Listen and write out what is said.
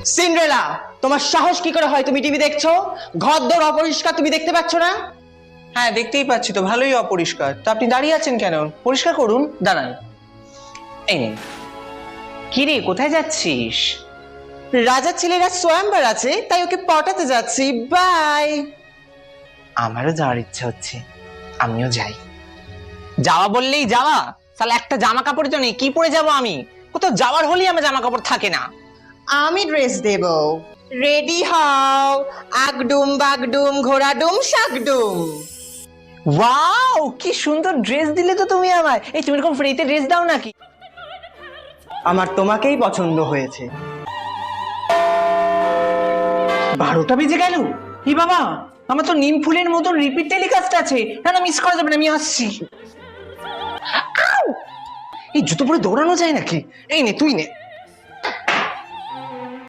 Cinderella, তোমার সাহস কি করে হয় তুমি টিভি দেখছো? ঘরদোর অপরিষ্কার তুমি দেখতে পাচ্ছ না? হ্যাঁ দেখতেই পাচ্ছি তো, ভালোই অপরিষ্কার। তো আপনি দাঁড়িয়ে আছেন কেন? পরিষ্কার করুন, দাঁড়ান। এই নিন। কি রে, কোথায় যাচ্ছিস? রাজার ছেলেরা স্বয়ংবার আছে, তাই ওকে পটাতে যাচ্ছি। বাই। আমারও যাওয়ার ইচ্ছা হচ্ছে, আমিও যাই। যাওয়া বললেই যাওয়া? তাহলে একটা জামা কাপড় তো নেই, কি পরে যাব আমি? কোথাও যাওয়ার হলেই আমার জামা কাপড় থাকে না। আমি ড্রেস দেব। রেডি হও। আগডুম বাগডুম ঘোড়াডুম শাকডুম। ওয়াও, কি সুন্দর ড্রেস দিলে তো তুমি আমায়। এই তুমি এরকম ফ্রিতে ড্রেস দাও নাকি? আমার তোমাকেই পছন্দ হয়েছে। 12টা বেজে গেল। ই বাবা, আমার তো নিম ফুলের মতন রিপিট টেলিকাস্ট আছে। না না, মিস করা যাবে না, আমি আসছি। আউ! এই জুতো পরে দৌড়ানো যায় নাকি? এই নে, তুই নে।